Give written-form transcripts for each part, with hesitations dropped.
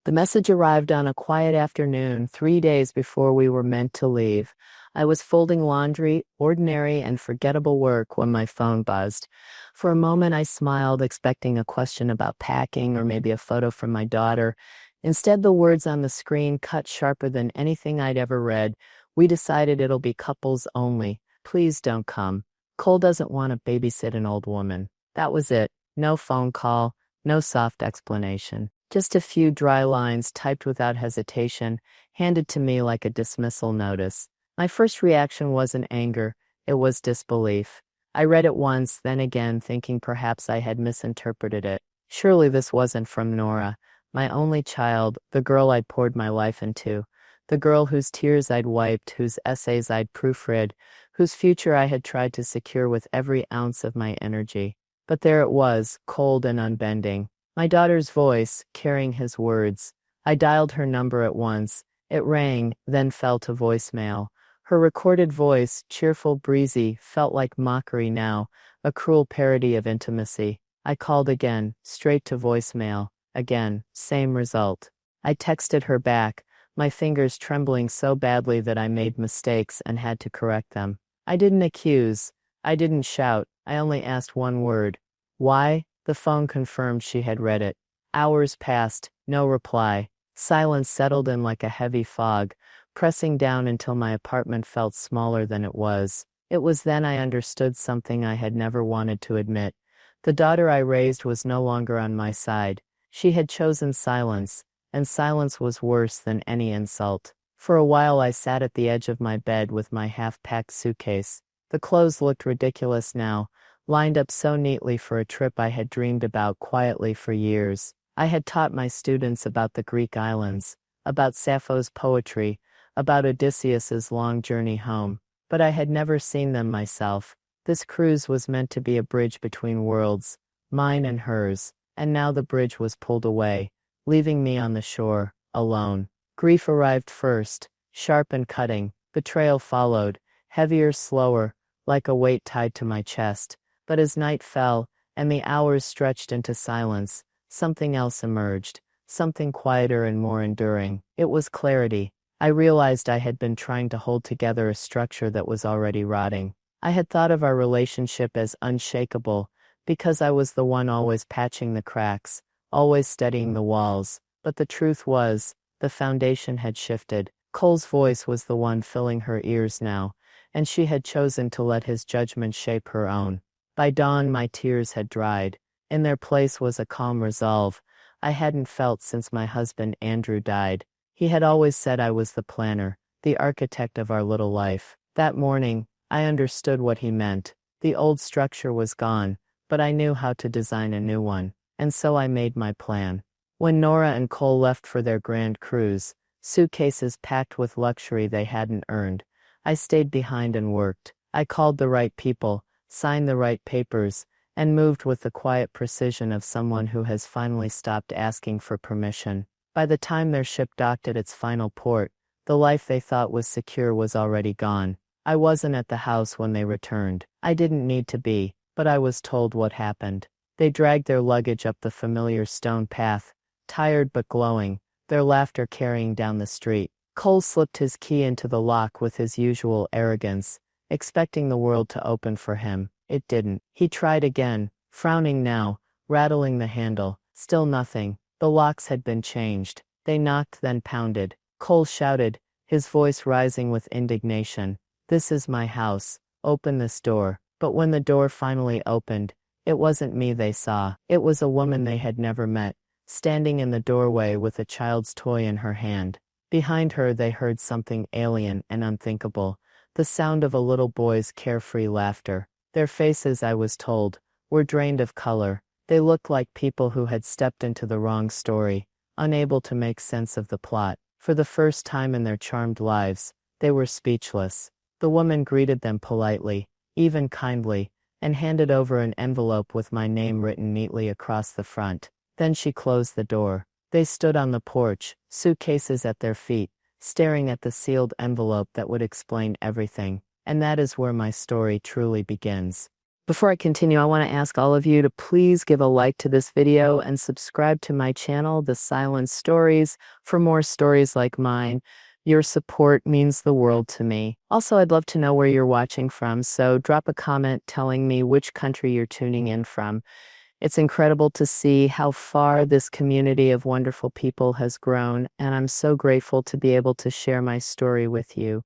The message arrived on a quiet afternoon, 3 days before we were meant to leave. I was folding laundry, ordinary and forgettable work, when my phone buzzed. For a moment, I smiled, expecting a question about packing or maybe a photo from my daughter. Instead, the words on the screen cut sharper than anything I'd ever read. We decided it'll be couples only. Please don't come. Cole doesn't want to babysit an old woman. That was it. No phone call, no soft explanation. Just a few dry lines typed without hesitation, handed to me like a dismissal notice. My first reaction wasn't anger, it was disbelief. I read it once, then again, thinking perhaps I had misinterpreted it. Surely this wasn't from Nora, my only child, the girl I'd poured my life into, the girl whose tears I'd wiped, whose essays I'd proofread, whose future I had tried to secure with every ounce of my energy. But there it was, cold and unbending. My daughter's voice, carrying his words. I dialed her number at once. It rang, then fell to voicemail. Her recorded voice, cheerful, breezy, felt like mockery now, a cruel parody of intimacy. I called again, straight to voicemail. Again, same result. I texted her back, my fingers trembling so badly that I made mistakes and had to correct them. I didn't accuse. I didn't shout. I only asked one word. Why? The phone confirmed she had read it. Hours passed, no reply. Silence settled in like a heavy fog, pressing down until my apartment felt smaller than it was. It was then I understood something I had never wanted to admit. The daughter I raised was no longer on my side. She had chosen silence, and silence was worse than any insult. For a while I sat at the edge of my bed with my half-packed suitcase. The clothes looked ridiculous now, lined up so neatly for a trip I had dreamed about quietly for years. I had taught my students about the Greek islands, about Sappho's poetry, about Odysseus's long journey home, but I had never seen them myself. This cruise was meant to be a bridge between worlds, mine and hers, and now the bridge was pulled away, leaving me on the shore, alone. Grief arrived first, sharp and cutting. Betrayal followed, heavier, slower, like a weight tied to my chest. But as night fell, and the hours stretched into silence, something else emerged, something quieter and more enduring. It was clarity. I realized I had been trying to hold together a structure that was already rotting. I had thought of our relationship as unshakable, because I was the one always patching the cracks, always steadying the walls. But the truth was, the foundation had shifted. Cole's voice was the one filling her ears now, and she had chosen to let his judgment shape her own. By dawn my tears had dried. In their place was a calm resolve I hadn't felt since my husband Andrew died. He had always said I was the planner, the architect of our little life. That morning, I understood what he meant. The old structure was gone, but I knew how to design a new one, and so I made my plan. When Nora and Cole left for their grand cruise, suitcases packed with luxury they hadn't earned, I stayed behind and worked. I called the right people, signed the right papers, and moved with the quiet precision of someone who has finally stopped asking for permission. By the time their ship docked at its final port, the life they thought was secure was already gone. I wasn't at the house when they returned. I didn't need to be, but I was told what happened. They dragged their luggage up the familiar stone path, tired but glowing, their laughter carrying down the street. Cole slipped his key into the lock with his usual arrogance, expecting the world to open for him. It didn't. He tried again, frowning now, rattling the handle. Still nothing. The locks had been changed. They knocked, then pounded. Cole shouted, his voice rising with indignation. "This is my house. Open this door." But when the door finally opened, it wasn't me they saw. It was a woman they had never met, standing in the doorway with a child's toy in her hand. Behind her they heard something alien and unthinkable. The sound of a little boy's carefree laughter. Their faces, I was told, were drained of color. They looked like people who had stepped into the wrong story, unable to make sense of the plot. For the first time in their charmed lives, they were speechless. The woman greeted them politely, even kindly, and handed over an envelope with my name written neatly across the front. Then she closed the door. They stood on the porch, suitcases at their feet, staring at the sealed envelope that would explain everything. And that is where my story truly begins. Before I continue, I want to ask all of you to please give a like to this video and subscribe to my channel, The Silent Stories, for more stories like mine. Your support means the world to me. Also, I'd love to know where you're watching from, so drop a comment telling me which country you're tuning in from. It's incredible to see how far this community of wonderful people has grown, and I'm so grateful to be able to share my story with you.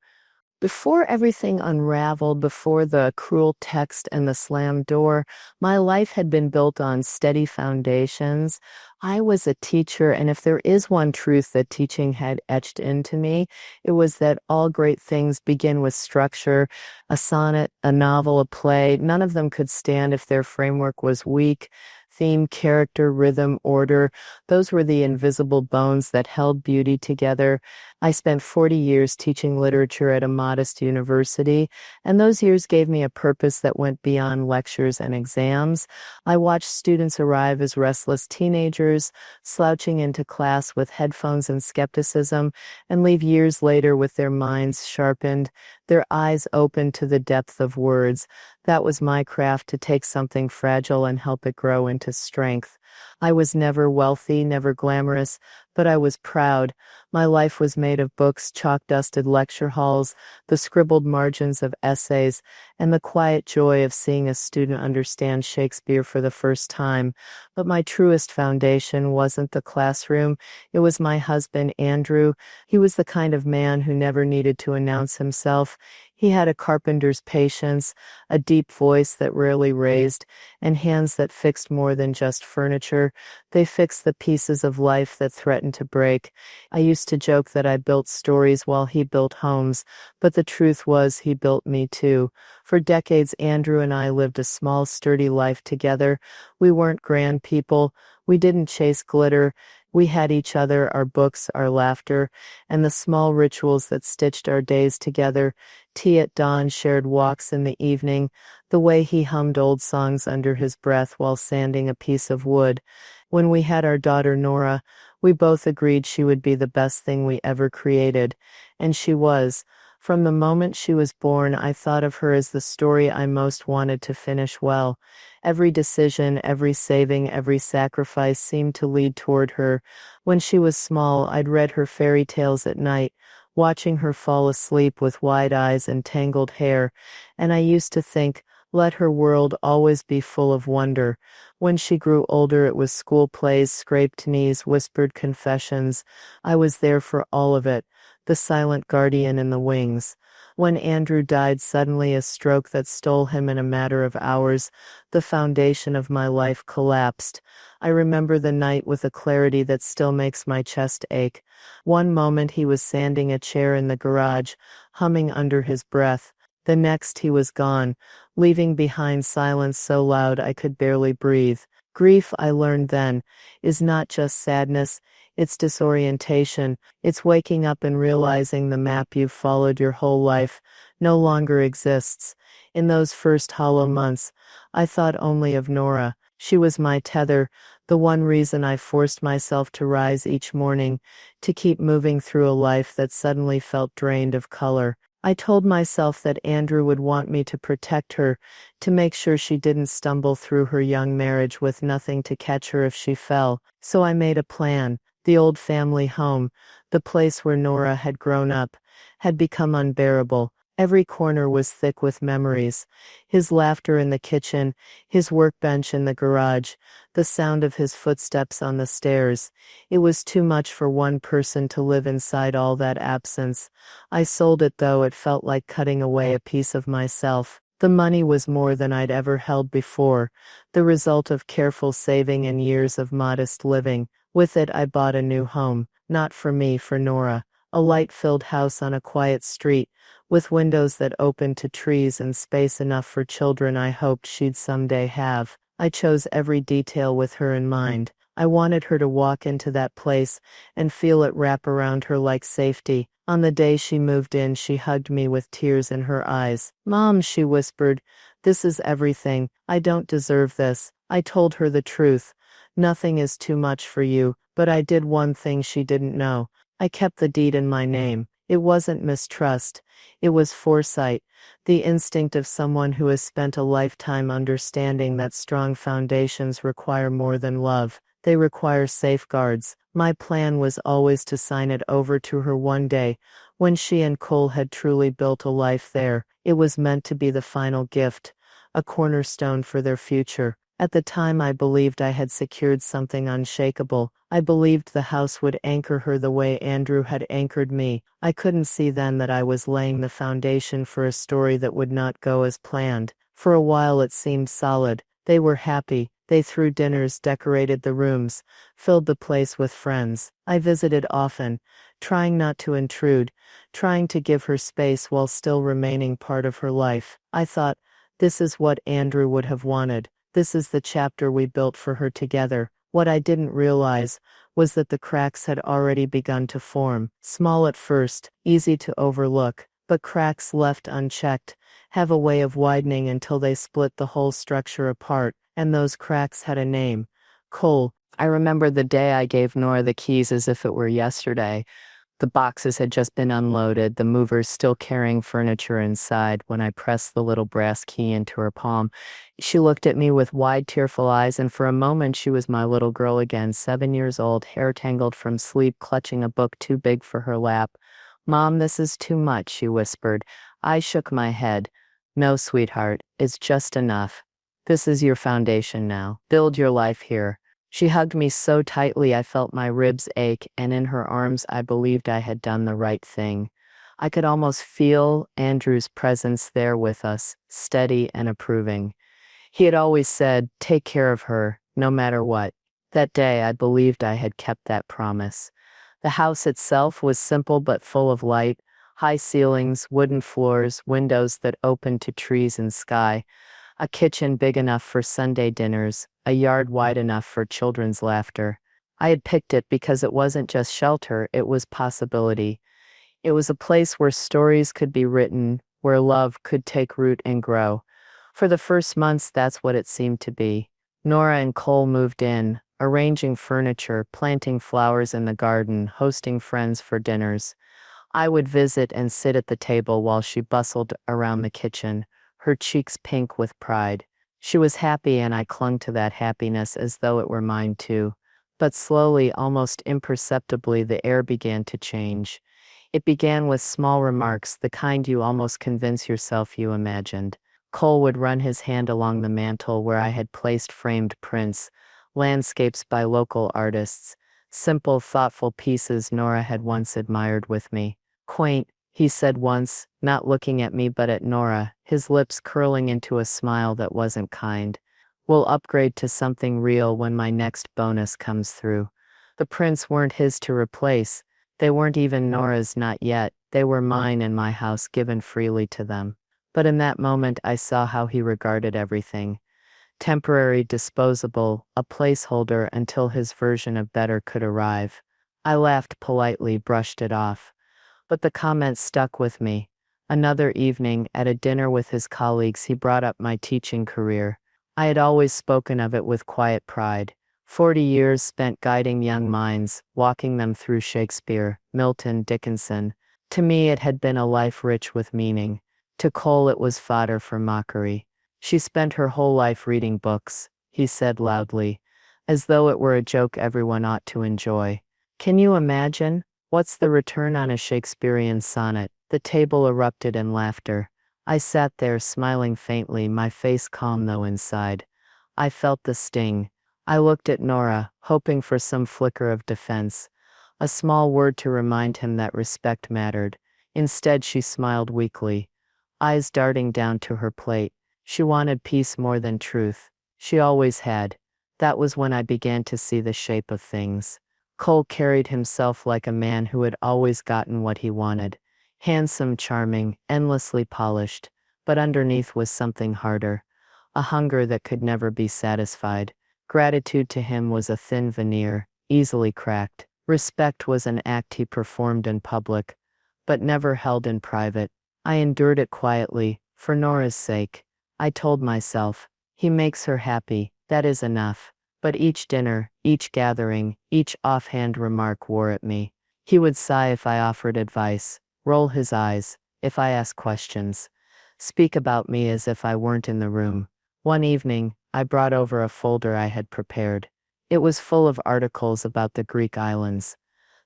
Before everything unraveled, before the cruel text and the slammed door, my life had been built on steady foundations. I was a teacher, and if there is one truth that teaching had etched into me, it was that all great things begin with structure. A sonnet, a novel, a play, none of them could stand if their framework was weak. Theme, character, rhythm, order, those were the invisible bones that held beauty together. I spent 40 years teaching literature at a modest university, and those years gave me a purpose that went beyond lectures and exams. I watched students arrive as restless teenagers, slouching into class with headphones and skepticism, and leave years later with their minds sharpened, their eyes open to the depth of words. That was my craft, to take something fragile and help it grow into strength. I was never wealthy, never glamorous, but I was proud. My life was made of books, chalk-dusted lecture halls, the scribbled margins of essays, and the quiet joy of seeing a student understand Shakespeare for the first time. But my truest foundation wasn't the classroom. It was my husband, Andrew. He was the kind of man who never needed to announce himself. He had a carpenter's patience, a deep voice that rarely raised, and hands that fixed more than just furniture. They fixed the pieces of life that threatened to break. I used to joke that I built stories while he built homes, but the truth was he built me too. For decades, Andrew and I lived a small, sturdy life together. We weren't grand people. We didn't chase glitter. We had each other, our books, our laughter, and the small rituals that stitched our days together. Tea at dawn, shared walks in the evening, the way he hummed old songs under his breath while sanding a piece of wood. When we had our daughter Nora, we both agreed she would be the best thing we ever created, and she was. From the moment she was born, I thought of her as the story I most wanted to finish well. Every decision, every saving, every sacrifice seemed to lead toward her. When she was small, I'd read her fairy tales at night, watching her fall asleep with wide eyes and tangled hair, and I used to think, let her world always be full of wonder. When she grew older, it was school plays, scraped knees, whispered confessions. I was there for all of it, the silent guardian in the wings. When Andrew died suddenly, a stroke that stole him in a matter of hours, the foundation of my life collapsed. I remember the night with a clarity that still makes my chest ache. One moment he was sanding a chair in the garage, humming under his breath. The next he was gone, leaving behind silence so loud I could barely breathe. Grief, I learned then, is not just sadness, it's disorientation. It's waking up and realizing the map you've followed your whole life no longer exists. In those first hollow months, I thought only of Nora. She was my tether, the one reason I forced myself to rise each morning, to keep moving through a life that suddenly felt drained of color. I told myself that Andrew would want me to protect her, to make sure she didn't stumble through her young marriage with nothing to catch her if she fell. So I made a plan. The old family home, the place where Nora had grown up, had become unbearable. Every corner was thick with memories. His laughter in the kitchen, his workbench in the garage, the sound of his footsteps on the stairs. It was too much for one person to live inside all that absence. I sold it, though it felt like cutting away a piece of myself. The money was more than I'd ever held before, the result of careful saving and years of modest living. With it, I bought a new home, not for me, for Nora. A light-filled house on a quiet street, with windows that opened to trees and space enough for children I hoped she'd someday have. I chose every detail with her in mind. I wanted her to walk into that place and feel it wrap around her like safety. On the day she moved in, she hugged me with tears in her eyes. "Mom," she whispered, "this is everything. I don't deserve this." I told her the truth. Nothing is too much for you, but I did one thing she didn't know. I kept the deed in my name. It wasn't mistrust. It was foresight, the instinct of someone who has spent a lifetime understanding that strong foundations require more than love. They require safeguards. My plan was always to sign it over to her one day, when she and Cole had truly built a life there. It was meant to be the final gift, a cornerstone for their future. At the time I believed I had secured something unshakable. I believed the house would anchor her the way Andrew had anchored me. I couldn't see then that I was laying the foundation for a story that would not go as planned. For a while it seemed solid. They were happy. They threw dinners, decorated the rooms, filled the place with friends. I visited often, trying not to intrude, trying to give her space while still remaining part of her life. I thought, this is what Andrew would have wanted. This is the chapter we built for her together. What I didn't realize was that the cracks had already begun to form, small at first, easy to overlook, but cracks left unchecked have a way of widening until they split the whole structure apart, and those cracks had a name. Cole. I remember the day I gave Nora the keys as if it were yesterday. The boxes had just been unloaded, the movers still carrying furniture inside. When I pressed the little brass key into her palm, she looked at me with wide, tearful eyes, and for a moment she was my little girl again, 7 years old, hair tangled from sleep, clutching a book too big for her lap. "Mom, this is too much," she whispered. I shook my head. "No, sweetheart, it's just enough. This is your foundation now. Build your life here." She hugged me so tightly I felt my ribs ache, and in her arms I believed I had done the right thing. I could almost feel Andrew's presence there with us, steady and approving. He had always said, "Take care of her, no matter what." That day I believed I had kept that promise. The house itself was simple but full of light, high ceilings, wooden floors, windows that opened to trees and sky. A kitchen big enough for Sunday dinners, a yard wide enough for children's laughter. I had picked it because it wasn't just shelter, it was possibility. It was a place where stories could be written, where love could take root and grow. For the first months, that's what it seemed to be. Nora and Cole moved in, arranging furniture, planting flowers in the garden, hosting friends for dinners. I would visit and sit at the table while she bustled around the kitchen, her cheeks pink with pride. She was happy, and I clung to that happiness as though it were mine too. But slowly, almost imperceptibly, the air began to change. It began with small remarks, the kind you almost convince yourself you imagined. Cole would run his hand along the mantel where I had placed framed prints, landscapes by local artists, simple, thoughtful pieces Nora had once admired with me. "Quaint," he said once, not looking at me but at Nora, his lips curling into a smile that wasn't kind. "We'll upgrade to something real when my next bonus comes through." The prints weren't his to replace. They weren't even Nora's, not yet. They were mine and my house given freely to them. But in that moment I saw how he regarded everything. Temporary, disposable, a placeholder until his version of better could arrive. I laughed politely, brushed it off. But the comment stuck with me. Another evening, at a dinner with his colleagues, he brought up my teaching career. I had always spoken of it with quiet pride. 40 years spent guiding young minds, walking them through Shakespeare, Milton, Dickinson. To me it had been a life rich with meaning. To Cole it was fodder for mockery. "She spent her whole life reading books," he said loudly, as though it were a joke everyone ought to enjoy. "Can you imagine? What's the return on a Shakespearean sonnet?" The table erupted in laughter. I sat there smiling faintly, my face calm though inside. I felt the sting. I looked at Nora, hoping for some flicker of defense, a small word to remind him that respect mattered. Instead she smiled weakly, eyes darting down to her plate. She wanted peace more than truth. She always had. That was when I began to see the shape of things. Cole carried himself like a man who had always gotten what he wanted. Handsome, charming, endlessly polished, but underneath was something harder. A hunger that could never be satisfied. Gratitude to him was a thin veneer, easily cracked. Respect was an act he performed in public, but never held in private. I endured it quietly, for Nora's sake. I told myself, he makes her happy, that is enough. But each dinner, each gathering, each offhand remark wore at me. He would sigh if I offered advice, roll his eyes, if I ask questions, speak about me as if I weren't in the room. One evening, I brought over a folder I had prepared. It was full of articles about the Greek islands,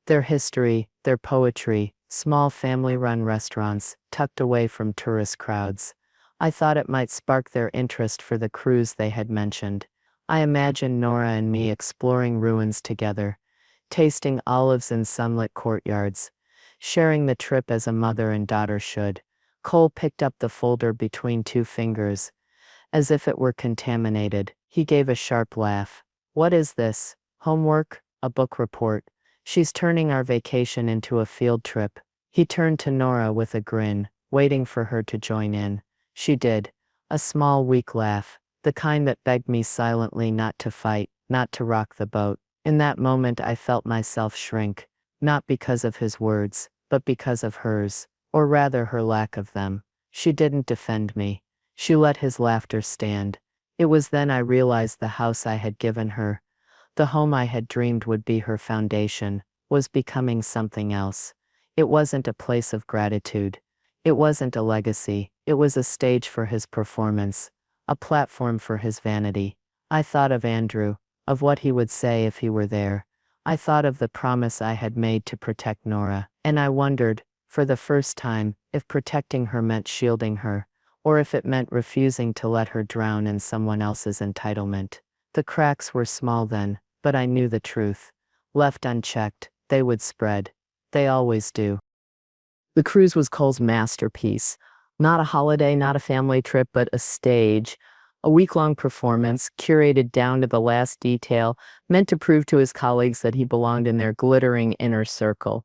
their history, their poetry, small family-run restaurants tucked away from tourist crowds. I thought it might spark their interest for the cruise they had mentioned. I imagined Nora and me exploring ruins together, tasting olives in sunlit courtyards, sharing the trip as a mother and daughter should. Cole picked up the folder between two fingers, as if it were contaminated. He gave a sharp laugh. What is this? Homework? A book report? She's turning our vacation into a field trip. He turned to Nora with a grin, waiting for her to join in. She did. A small, weak laugh, the kind that begged me silently not to fight, not to rock the boat. In that moment I felt myself shrink, not because of his words, but because of hers, or rather her lack of them. She didn't defend me. She let his laughter stand. It was then I realized the house I had given her, the home I had dreamed would be her foundation, was becoming something else. It wasn't a place of gratitude. It wasn't a legacy. It was a stage for his performance, a platform for his vanity. I thought of Andrew, of what he would say if he were there. I thought of the promise I had made to protect Nora, and I wondered, for the first time, if protecting her meant shielding her, or if it meant refusing to let her drown in someone else's entitlement. The cracks were small then, but I knew the truth. Left unchecked, they would spread. They always do. The cruise was Cole's masterpiece. Not a holiday, not a family trip, but a stage. A week-long performance, curated down to the last detail, meant to prove to his colleagues that he belonged in their glittering inner circle.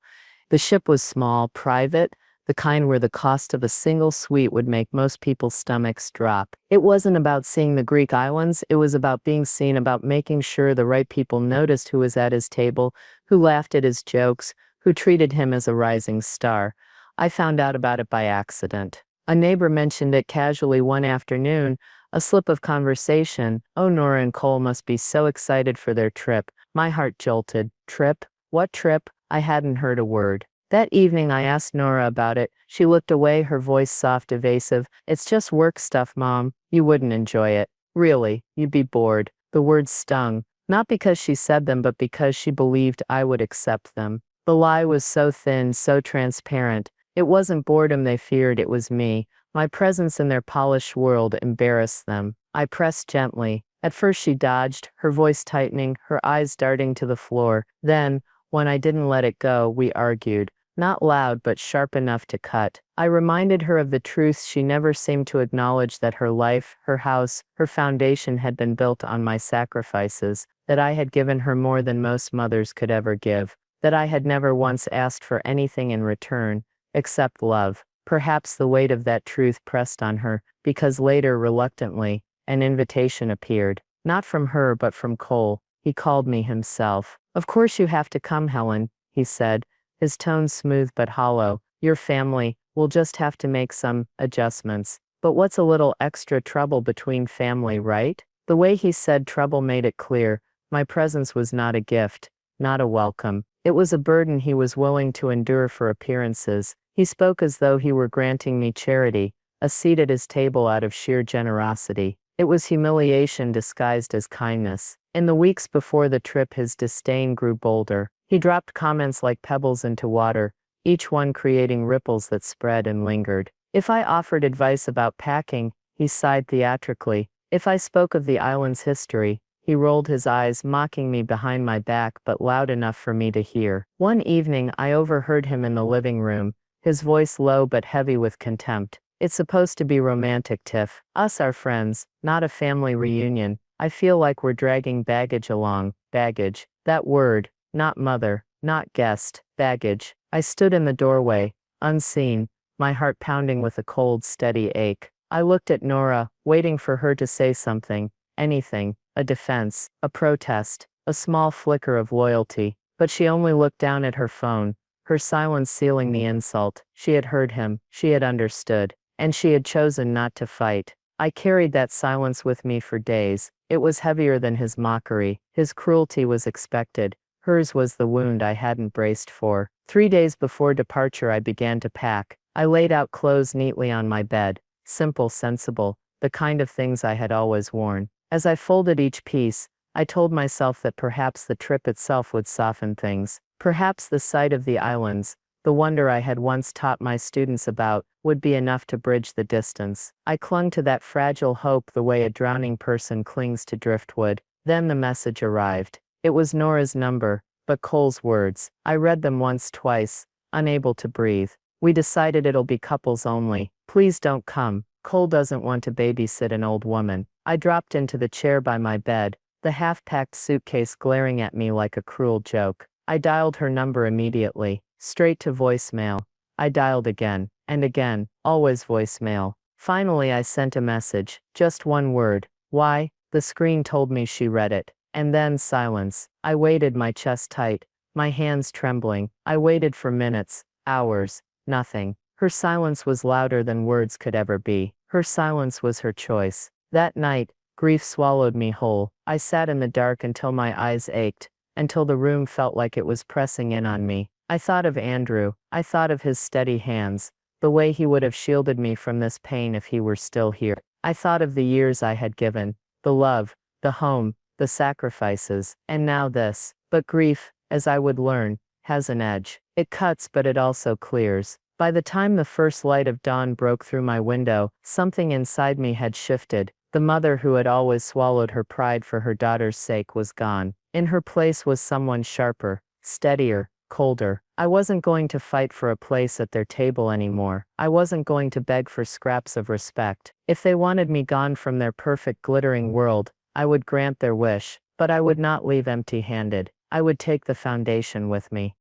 The ship was small, private, the kind where the cost of a single suite would make most people's stomachs drop. It wasn't about seeing the Greek islands, it was about being seen, about making sure the right people noticed who was at his table, who laughed at his jokes, who treated him as a rising star. I found out about it by accident. A neighbor mentioned it casually one afternoon, a slip of conversation. Oh, Nora and Cole must be so excited for their trip. My heart jolted. Trip? What trip? I hadn't heard a word. That evening I asked Nora about it. She looked away, her voice soft, evasive. It's just work stuff, Mom. You wouldn't enjoy it. Really, you'd be bored. The words stung, not because she said them, but because she believed I would accept them. The lie was so thin, so transparent. It wasn't boredom they feared, it was me. My presence in their polished world embarrassed them. I pressed gently. At first she dodged, her voice tightening, her eyes darting to the floor. Then, when I didn't let it go, we argued. Not loud, but sharp enough to cut. I reminded her of the truths she never seemed to acknowledge, that her life, her house, her foundation had been built on my sacrifices, that I had given her more than most mothers could ever give, that I had never once asked for anything in return, except love. Perhaps the weight of that truth pressed on her, because later, reluctantly, an invitation appeared. Not from her, but from Cole. He called me himself. Of course you have to come, Helen, he said, his tone smooth but hollow. Your family, will just have to make some adjustments. But what's a little extra trouble between family, right? The way he said trouble made it clear. My presence was not a gift, not a welcome. It was a burden he was willing to endure for appearances. He spoke as though he were granting me charity, a seat at his table out of sheer generosity. It was humiliation disguised as kindness. In the weeks before the trip, his disdain grew bolder. He dropped comments like pebbles into water, each one creating ripples that spread and lingered. If I offered advice about packing, he sighed theatrically. If I spoke of the island's history, he rolled his eyes, mocking me behind my back, but loud enough for me to hear. One evening, I overheard him in the living room, his voice low but heavy with contempt. It's supposed to be romantic, Tiff. Us are friends, not a family reunion. I feel like we're dragging baggage along. Baggage. That word. Not mother, not guest, baggage. I stood in the doorway, unseen, my heart pounding with a cold, steady ache. I looked at Nora, waiting for her to say something, anything, a defense, a protest, a small flicker of loyalty. But she only looked down at her phone, her silence sealing the insult. She had heard him, she had understood, and she had chosen not to fight. I carried that silence with me for days. It was heavier than his mockery. His cruelty was expected. Hers was the wound I hadn't braced for. 3 days before departure, I began to pack. I laid out clothes neatly on my bed. Simple, sensible, the kind of things I had always worn. As I folded each piece, I told myself that perhaps the trip itself would soften things. Perhaps the sight of the islands, the wonder I had once taught my students about, would be enough to bridge the distance. I clung to that fragile hope the way a drowning person clings to driftwood. Then the message arrived. It was Nora's number, but Cole's words. I read them once, twice, unable to breathe. We decided it'll be couples only. Please don't come. Cole doesn't want to babysit an old woman. I dropped into the chair by my bed, the half-packed suitcase glaring at me like a cruel joke. I dialed her number immediately, straight to voicemail. I dialed again, and again, always voicemail. Finally I sent a message, just one word. Why? The screen told me she read it. And then silence. I waited, my chest tight, my hands trembling. I waited for minutes, hours, nothing. Her silence was louder than words could ever be. Her silence was her choice. That night, grief swallowed me whole. I sat in the dark until my eyes ached, until the room felt like it was pressing in on me. I thought of Andrew. I thought of his steady hands, the way he would have shielded me from this pain if he were still here. I thought of the years I had given, the love, the home, the sacrifices, and now this. But grief, as I would learn, has an edge. It cuts, but it also clears. By the time the first light of dawn broke through my window, something inside me had shifted. The mother who had always swallowed her pride for her daughter's sake was gone. In her place was someone sharper, steadier, colder. I wasn't going to fight for a place at their table anymore. I wasn't going to beg for scraps of respect. If they wanted me gone from their perfect glittering world, I would grant their wish, but I would not leave empty-handed. I would take the foundation with me.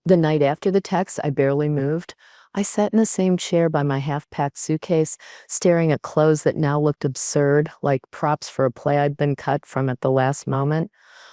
The night after the text, I barely moved. I sat in the same chair by my half-packed suitcase, staring at clothes that now looked absurd, like props for a play I'd been cut from at the last moment.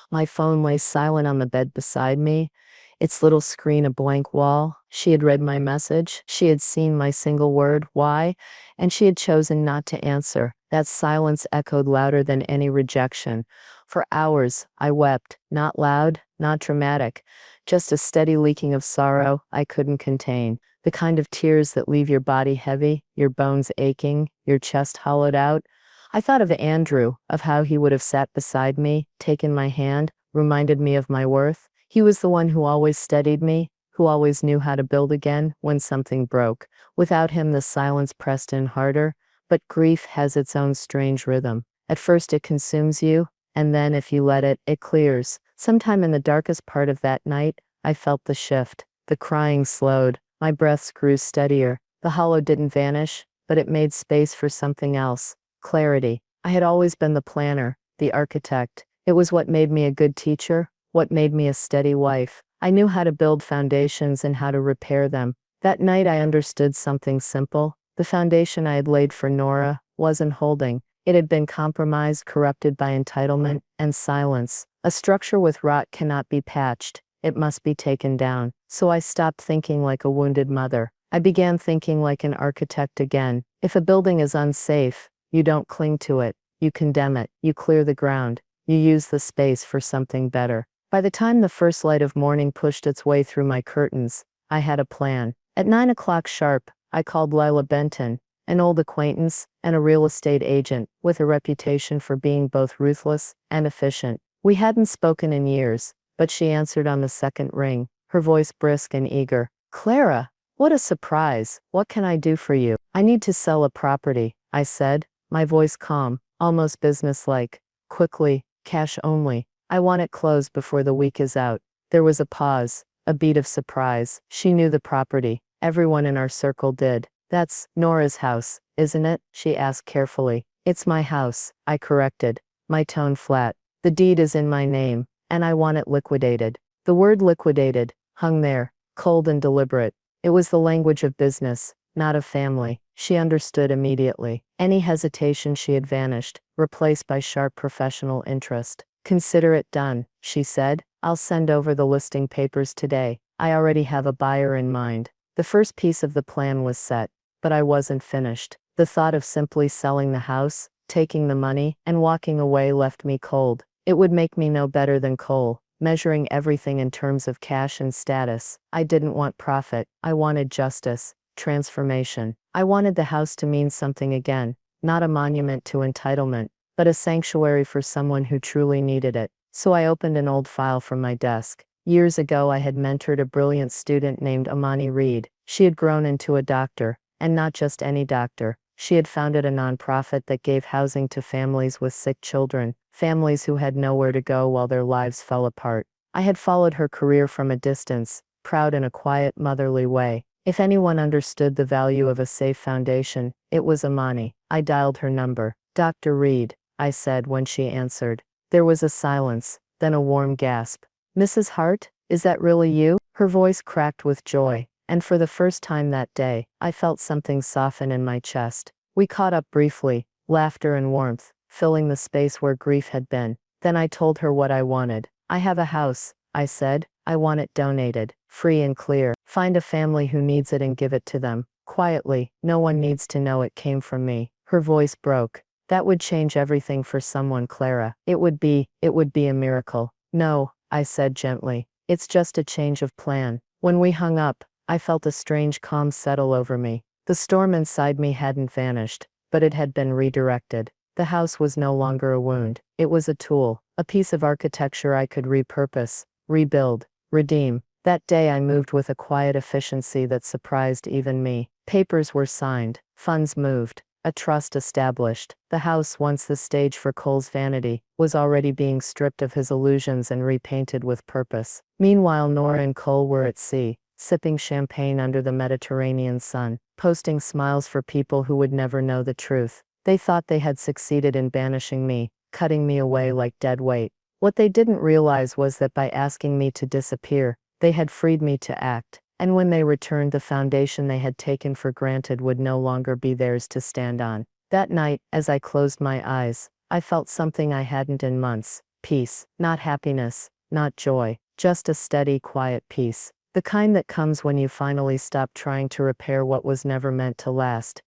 My phone lay silent on the bed beside me, its little screen a blank wall. She had read my message. She had seen my single word, why, and she had chosen not to answer. That silence echoed louder than any rejection. For hours, I wept, not loud, not dramatic, just a steady leaking of sorrow I couldn't contain. The kind of tears that leave your body heavy, your bones aching, your chest hollowed out. I thought of Andrew, of how he would have sat beside me, taken my hand, reminded me of my worth. He was the one who always steadied me, who always knew how to build again when something broke. Without him, the silence pressed in harder. But grief has its own strange rhythm. At first it consumes you, and then if you let it, it clears. Sometime in the darkest part of that night, I felt the shift. The crying slowed. My breaths grew steadier. The hollow didn't vanish, but it made space for something else. Clarity. I had always been the planner, the architect. It was what made me a good teacher, what made me a steady wife. I knew how to build foundations and how to repair them. That night I understood something simple. The foundation I had laid for Nora wasn't holding. It had been compromised, corrupted by entitlement and silence. A structure with rot cannot be patched. It must be taken down. So I stopped thinking like a wounded mother. I began thinking like an architect again. If a building is unsafe, you don't cling to it. You condemn it. You clear the ground. You use the space for something better. By the time the first light of morning pushed its way through my curtains, I had a plan. At 9 o'clock sharp, I called Lila Benton, an old acquaintance and a real estate agent with a reputation for being both ruthless and efficient. We hadn't spoken in years, but she answered on the second ring, her voice brisk and eager. "Clara, what a surprise. What can I do for you?" "I need to sell a property," I said, my voice calm, almost businesslike. "Quickly, cash only. I want it closed before the week is out." There was a pause, a beat of surprise. She knew the property. Everyone in our circle did. "That's Nora's house, isn't it?" she asked carefully. "It's my house," I corrected, my tone flat. "The deed is in my name, and I want it liquidated." The word liquidated hung there, cold and deliberate. It was the language of business, not of family. She understood immediately. Any hesitation, she had vanished, replaced by sharp professional interest. "Consider it done," she said. "I'll send over the listing papers today. I already have a buyer in mind." The first piece of the plan was set, but I wasn't finished. The thought of simply selling the house, taking the money, and walking away left me cold. It would make me no better than Cole, measuring everything in terms of cash and status. I didn't want profit. I wanted justice, transformation. I wanted the house to mean something again, not a monument to entitlement, but a sanctuary for someone who truly needed it. So I opened an old file from my desk. Years ago, I had mentored a brilliant student named Amani Reed. She had grown into a doctor, and not just any doctor. She had founded a nonprofit that gave housing to families with sick children, families who had nowhere to go while their lives fell apart. I had followed her career from a distance, proud in a quiet, motherly way. If anyone understood the value of a safe foundation, it was Amani. I dialed her number. "Dr. Reed," I said when she answered. There was a silence, then a warm gasp. "Mrs. Hart, is that really you?" Her voice cracked with joy, and for the first time that day, I felt something soften in my chest. We caught up briefly, laughter and warmth, filling the space where grief had been. Then I told her what I wanted. "I have a house," I said. "I want it donated, free and clear. Find a family who needs it and give it to them. Quietly, no one needs to know it came from me." Her voice broke. "That would change everything for someone, Clara. It would be a miracle." "No," I said gently. "It's just a change of plan." When we hung up, I felt a strange calm settle over me. The storm inside me hadn't vanished, but it had been redirected. The house was no longer a wound. It was a tool, a piece of architecture I could repurpose, rebuild, redeem. That day I moved with a quiet efficiency that surprised even me. Papers were signed, funds moved, a trust established. The house, once the stage for Cole's vanity, was already being stripped of his illusions and repainted with purpose. Meanwhile, Nora and Cole were at sea, sipping champagne under the Mediterranean sun, posting smiles for people who would never know the truth. They thought they had succeeded in banishing me, cutting me away like dead weight. What they didn't realize was that by asking me to disappear, they had freed me to act. And when they returned, the foundation they had taken for granted would no longer be theirs to stand on. That night, as I closed my eyes, I felt something I hadn't in months. Peace. Not happiness, not joy, just a steady, quiet peace. The kind that comes when you finally stop trying to repair what was never meant to last.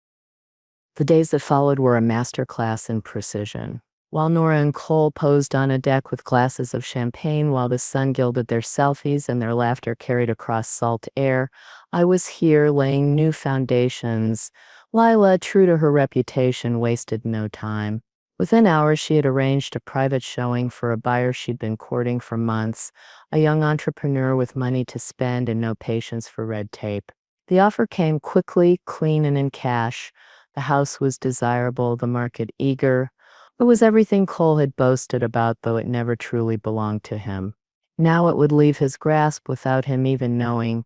The days that followed were a masterclass in precision. While Nora and Cole posed on a deck with glasses of champagne while the sun gilded their selfies and their laughter carried across salt air, I was here laying new foundations. Lila, true to her reputation, wasted no time. Within hours, she had arranged a private showing for a buyer she'd been courting for months, a young entrepreneur with money to spend and no patience for red tape. The offer came quickly, clean, and in cash. The house was desirable, the market eager. It was everything Cole had boasted about, though it never truly belonged to him. Now it would leave his grasp without him even knowing.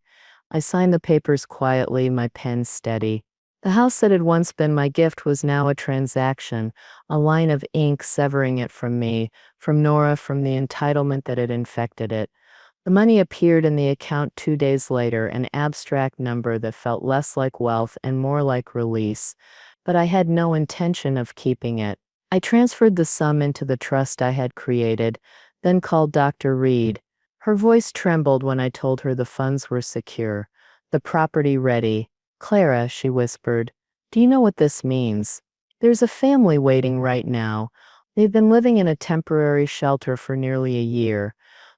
I signed the papers quietly, my pen steady. The house that had once been my gift was now a transaction, a line of ink severing it from me, from Nora, from the entitlement that had infected it. The money appeared in the account 2 days later, an abstract number that felt less like wealth and more like release. But I had no intention of keeping it. I transferred the sum into the trust I had created, then called Dr. Reed. Her voice trembled when I told her the funds were secure, the property ready. "Clara," she whispered, "do you know what this means? There's a family waiting right now. They've been living in a temporary shelter for nearly a year.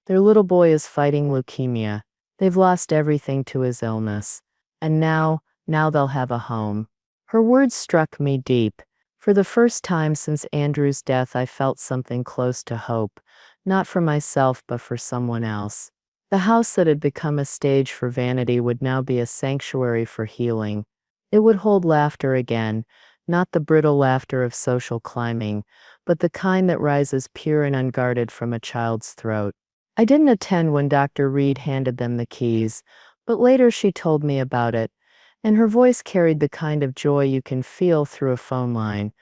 Their little boy is fighting leukemia. They've lost everything to his illness. And now they'll have a home." Her words struck me deep. For the first time since Andrew's death, I felt something close to hope, not for myself but for someone else. The house that had become a stage for vanity would now be a sanctuary for healing. It would hold laughter again, not the brittle laughter of social climbing, but the kind that rises pure and unguarded from a child's throat. I didn't attend when Dr. Reed handed them the keys, but later she told me about it, and her voice carried the kind of joy you can feel through a phone line.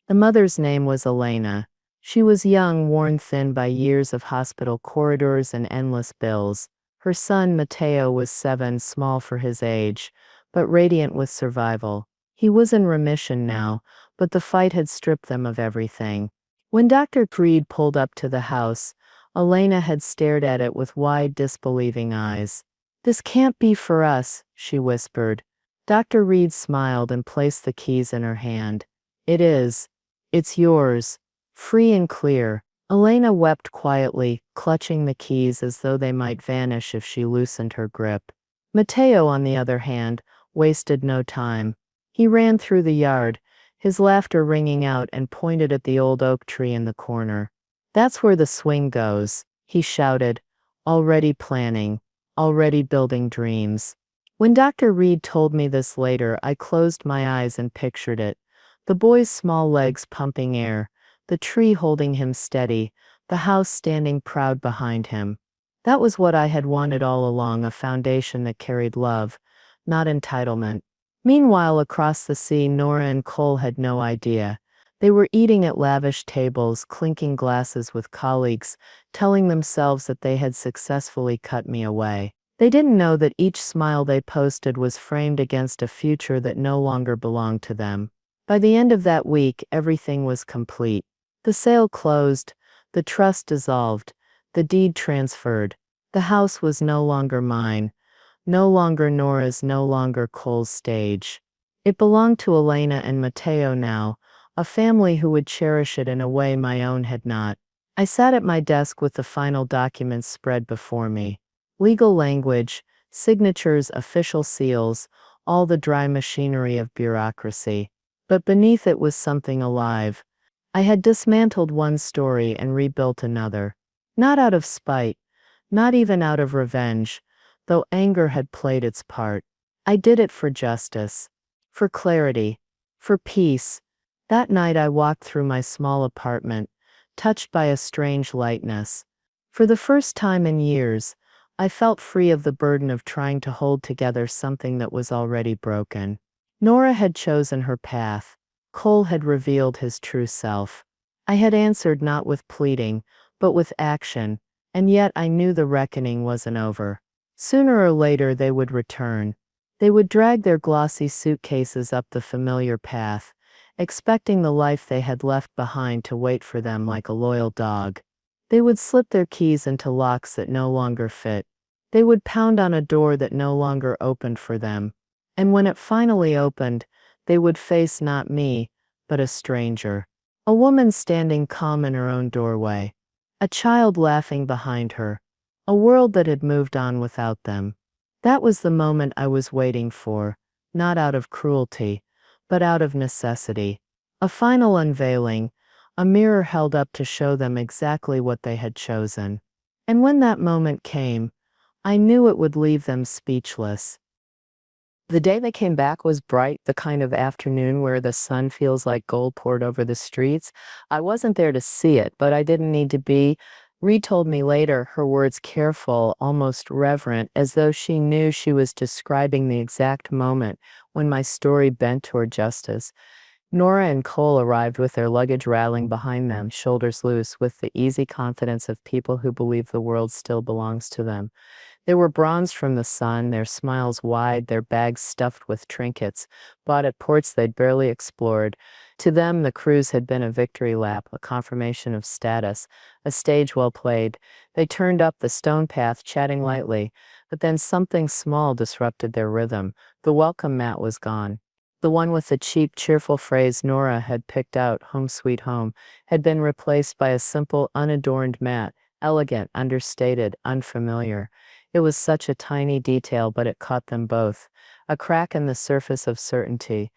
The mother's name was Elena. She was young, worn thin by years of hospital corridors and endless bills. Her son, Mateo, was 7, small for his age, but radiant with survival. He was in remission now, but the fight had stripped them of everything. When Dr. Reed pulled up to the house, Elena had stared at it with wide, disbelieving eyes. "This can't be for us," she whispered. Dr. Reed smiled and placed the keys in her hand. "It is. It's yours. Free and clear. Elena wept quietly, clutching the keys as though they might vanish if she loosened her grip. Matteo, on the other hand, wasted no time. He ran through the yard, his laughter ringing out, and pointed at the old oak tree in the corner. "That's where the swing goes," he shouted, already planning, already building dreams. When Dr. Reed told me this later, I closed my eyes and pictured it. The boy's small legs pumping air, the tree holding him steady, the house standing proud behind him. That was what I had wanted all along, a foundation that carried love, not entitlement. Meanwhile, across the sea, Nora and Cole had no idea. They were eating at lavish tables, clinking glasses with colleagues, telling themselves that they had successfully cut me away. They didn't know that each smile they posted was framed against a future that no longer belonged to them. By the end of that week, everything was complete. The sale closed, the trust dissolved, the deed transferred. The house was no longer mine, no longer Nora's, no longer Cole's stage. It belonged to Elena and Matteo now, a family who would cherish it in a way my own had not. I sat at my desk with the final documents spread before me. Legal language, signatures, official seals, all the dry machinery of bureaucracy. But beneath it was something alive. I had dismantled one story and rebuilt another. Not out of spite, not even out of revenge, though anger had played its part. I did it for justice, for clarity, for peace. That night I walked through my small apartment, touched by a strange lightness. For the first time in years, I felt free of the burden of trying to hold together something that was already broken. Nora had chosen her path. Cole had revealed his true self. I had answered not with pleading, but with action, and yet I knew the reckoning wasn't over. Sooner or later they would return. They would drag their glossy suitcases up the familiar path, expecting the life they had left behind to wait for them like a loyal dog. They would slip their keys into locks that no longer fit. They would pound on a door that no longer opened for them. And when it finally opened, they would face not me, but a stranger. A woman standing calm in her own doorway. A child laughing behind her. A world that had moved on without them. That was the moment I was waiting for, not out of cruelty, but out of necessity. A final unveiling, a mirror held up to show them exactly what they had chosen. And when that moment came, I knew it would leave them speechless. The day they came back was bright, the kind of afternoon where the sun feels like gold poured over the streets. I wasn't there to see it, but I didn't need to be. Reed told me later, her words careful, almost reverent, as though she knew she was describing the exact moment when my story bent toward justice. Nora and Cole arrived with their luggage rattling behind them, shoulders loose, with the easy confidence of people who believe the world still belongs to them. They were bronzed from the sun, their smiles wide, their bags stuffed with trinkets, bought at ports they'd barely explored. To them, the cruise had been a victory lap, a confirmation of status, a stage well played. They turned up the stone path, chatting lightly, but then something small disrupted their rhythm. The welcome mat was gone. The one with the cheap, cheerful phrase Nora had picked out, "Home Sweet Home," had been replaced by a simple, unadorned mat, elegant, understated, unfamiliar. It was such a tiny detail, but it caught them both. A crack in the surface of certainty.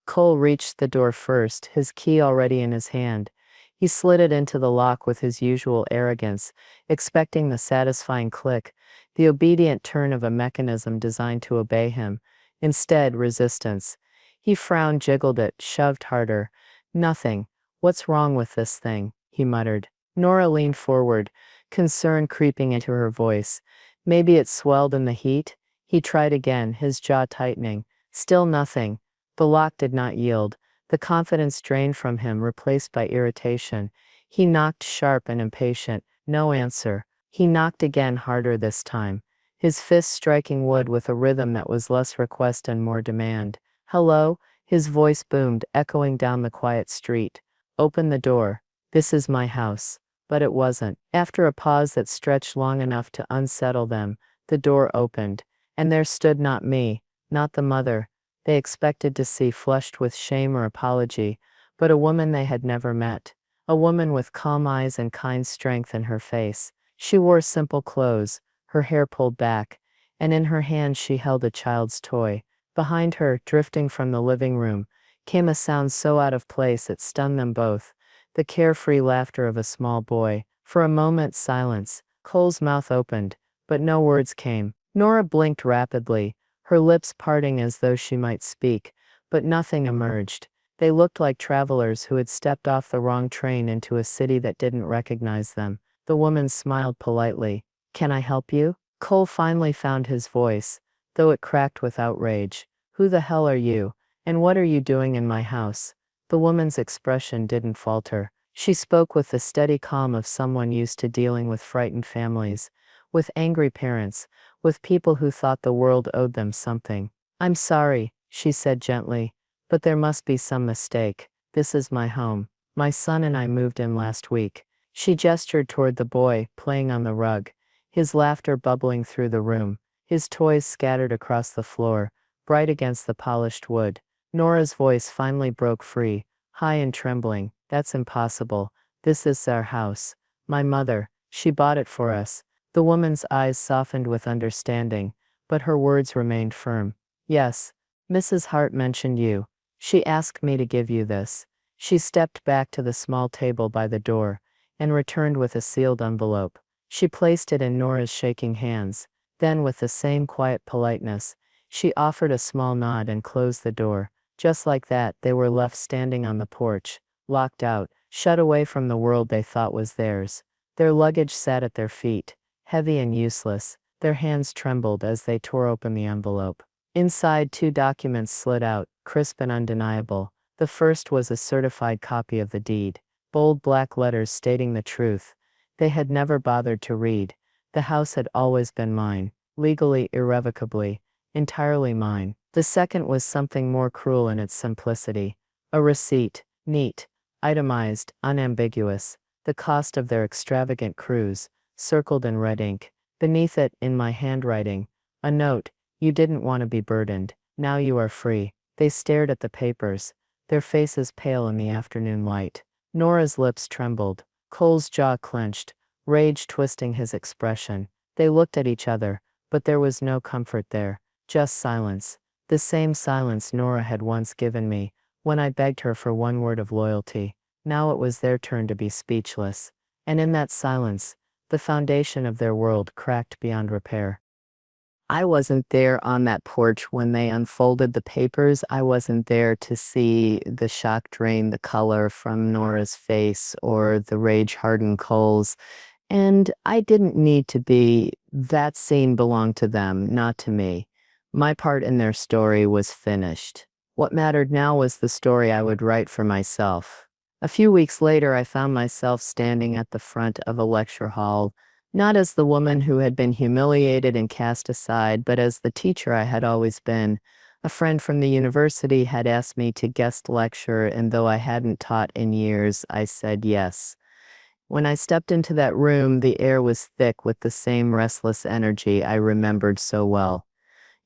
Cole reached the door first, his key already in his hand. He slid it into the lock with his usual arrogance, expecting the satisfying click, the obedient turn of a mechanism designed to obey him. Instead, resistance. He frowned, jiggled it, shoved harder. "Nothing. What's wrong with this thing?" he muttered. Nora leaned forward, concern creeping into her voice. Maybe it swelled in the heat? He tried again, his jaw tightening. Still nothing. The lock did not yield. The confidence drained from him, replaced by irritation. He knocked, sharp and impatient. No answer. He knocked again, harder this time, his fists striking wood with a rhythm that was less request and more demand. "Hello?" His voice boomed, echoing down the quiet street. "Open the door. This is my house." But it wasn't. After a pause that stretched long enough to unsettle them, the door opened, and there stood not me, not the mother they expected to see flushed with shame or apology, but a woman they had never met. a woman with calm eyes and kind strength in her face. She wore simple clothes, her hair pulled back, and in her hand she held a child's toy. Behind her, drifting from the living room, came a sound so out of place it stunned them both, the carefree laughter of a small boy. For a moment, silence. Cole's mouth opened, but no words came. Nora blinked rapidly, her lips parting as though she might speak, but nothing emerged. They looked like travelers who had stepped off the wrong train into a city that didn't recognize them. The woman smiled politely. "Can I help you?" Cole finally found his voice, though it cracked with outrage. "Who the hell are you? And what are you doing in my house?" The woman's expression didn't falter. She spoke with the steady calm of someone used to dealing with frightened families, with angry parents, with people who thought the world owed them something. "I'm sorry," she said gently, "but there must be some mistake. This is my home. My son and I moved in last week." She gestured toward the boy, playing on the rug, his laughter bubbling through the room, his toys scattered across the floor, bright against the polished wood. Nora's voice finally broke free, high and trembling. "That's impossible. This is our house. My mother, she bought it for us." The woman's eyes softened with understanding, but her words remained firm. "Yes, Mrs. Hart mentioned you. She asked me to give you this." She stepped back to the small table by the door, and returned with a sealed envelope. She placed it in Nora's shaking hands. Then, with the same quiet politeness, she offered a small nod and closed the door. Just like that, they were left standing on the porch, locked out, shut away from the world they thought was theirs. Their luggage sat at their feet, heavy and useless. Their hands trembled as they tore open the envelope. Inside, 2 documents slid out, crisp and undeniable. The first was a certified copy of the deed, bold black letters stating the truth. They had never bothered to read. The house had always been mine, legally, irrevocably, entirely mine. The second was something more cruel in its simplicity. A receipt, neat, itemized, unambiguous, the cost of their extravagant cruise, circled in red ink. Beneath it, in my handwriting, a note: "You didn't want to be burdened. Now you are free." They stared at the papers, their faces pale in the afternoon light. Nora's lips trembled. Cole's jaw clenched, rage twisting his expression. They looked at each other, but there was no comfort there, just silence. The same silence Nora had once given me, when I begged her for one word of loyalty. Now it was their turn to be speechless. And in that silence, the foundation of their world cracked beyond repair. I wasn't there on that porch when they unfolded the papers. I wasn't there to see the shock drain the color from Nora's face or the rage harden Cole's. And I didn't need to be. That scene belonged to them, not to me. My part in their story was finished. What mattered now was the story I would write for myself. A few weeks later, I found myself standing at the front of a lecture hall, not as the woman who had been humiliated and cast aside, but as the teacher I had always been. A friend from the university had asked me to guest lecture, and though I hadn't taught in years, I said yes. When I stepped into that room, the air was thick with the same restless energy I remembered so well.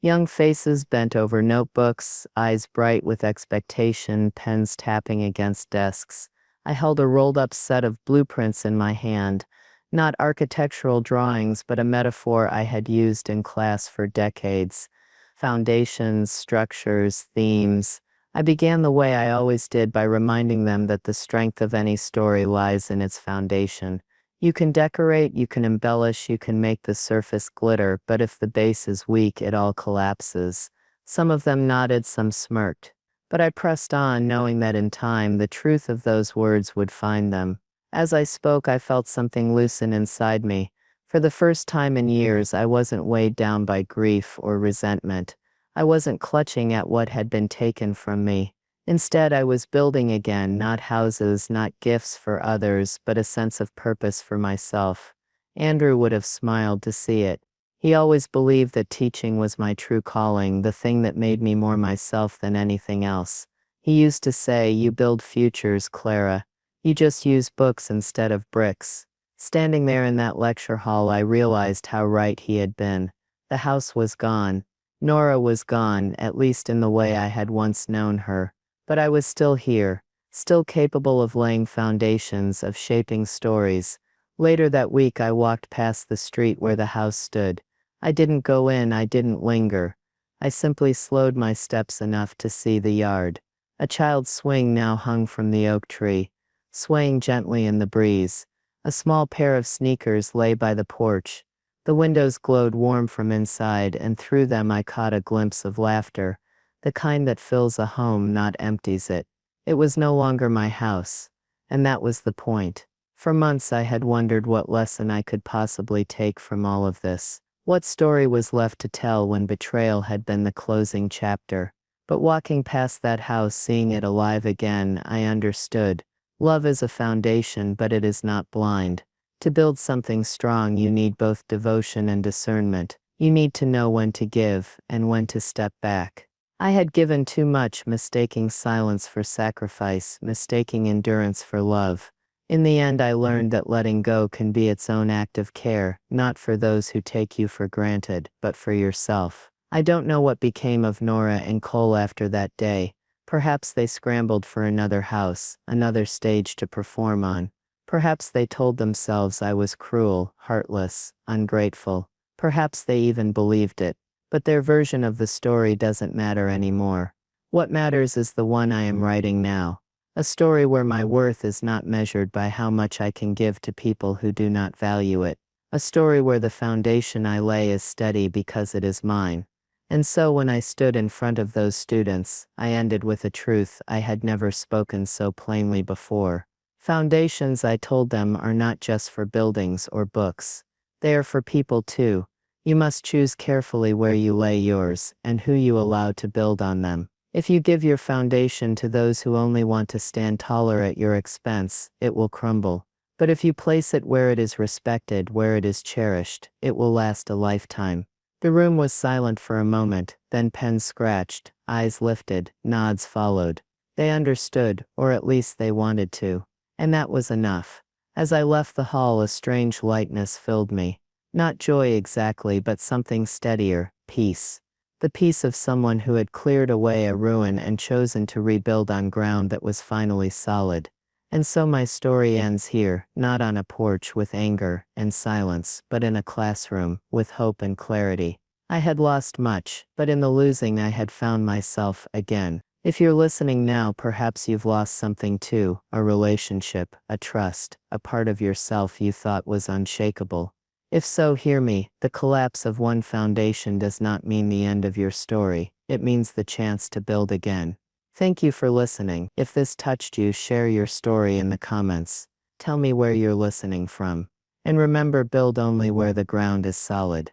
Young faces bent over notebooks, eyes bright with expectation, pens tapping against desks. I held a rolled-up set of blueprints in my hand, not architectural drawings, but a metaphor I had used in class for decades. Foundations, structures, themes. I began the way I always did, by reminding them that the strength of any story lies in its foundation. You can decorate, you can embellish, you can make the surface glitter, but if the base is weak, it all collapses. Some of them nodded, some smirked. But I pressed on, knowing that in time, the truth of those words would find them. As I spoke, I felt something loosen inside me. For the first time in years, I wasn't weighed down by grief or resentment. I wasn't clutching at what had been taken from me. Instead, I was building again, not houses, not gifts for others, but a sense of purpose for myself. Andrew would have smiled to see it. He always believed that teaching was my true calling, the thing that made me more myself than anything else. He used to say, "You build futures, Clara. You just use books instead of bricks." Standing there in that lecture hall, I realized how right he had been. The house was gone. Nora was gone, at least in the way I had once known her. But I was still here, still capable of laying foundations, of shaping stories. Later that week, I walked past the street where the house stood. I didn't go in, I didn't linger. I simply slowed my steps enough to see the yard. A child's swing now hung from the oak tree, swaying gently in the breeze. A small pair of sneakers lay by the porch. The windows glowed warm from inside, and through them I caught a glimpse of laughter, the kind that fills a home, not empties it. It was no longer my house, and that was the point. For months I had wondered what lesson I could possibly take from all of this. What story was left to tell when betrayal had been the closing chapter? But walking past that house, seeing it alive again, I understood. Love is a foundation, but it is not blind. To build something strong, you need both devotion and discernment. You need to know when to give and when to step back. I had given too much, mistaking silence for sacrifice, mistaking endurance for love. In the end, I learned that letting go can be its own act of care, not for those who take you for granted, but for yourself. I don't know what became of Nora and Cole after that day. Perhaps they scrambled for another house, another stage to perform on. Perhaps they told themselves I was cruel, heartless, ungrateful. Perhaps they even believed it. But their version of the story doesn't matter anymore. What matters is the one I am writing now. A story where my worth is not measured by how much I can give to people who do not value it. A story where the foundation I lay is steady because it is mine. And so when I stood in front of those students, I ended with a truth I had never spoken so plainly before. Foundations, I told them, are not just for buildings or books. They are for people too. You must choose carefully where you lay yours, and who you allow to build on them. If you give your foundation to those who only want to stand taller at your expense, it will crumble. But if you place it where it is respected, where it is cherished, it will last a lifetime. The room was silent for a moment, then pens scratched, eyes lifted, nods followed. They understood, or at least they wanted to. And that was enough. As I left the hall, a strange lightness filled me. Not joy exactly, but something steadier, peace. The peace of someone who had cleared away a ruin and chosen to rebuild on ground that was finally solid. And so my story ends here, not on a porch with anger and silence, but in a classroom, with hope and clarity. I had lost much, but in the losing I had found myself again. If you're listening now, perhaps you've lost something too, a relationship, a trust, a part of yourself you thought was unshakable. If so, hear me, the collapse of one foundation does not mean the end of your story, it means the chance to build again. Thank you for listening. If this touched you, share your story in the comments. Tell me where you're listening from. And remember, build only where the ground is solid.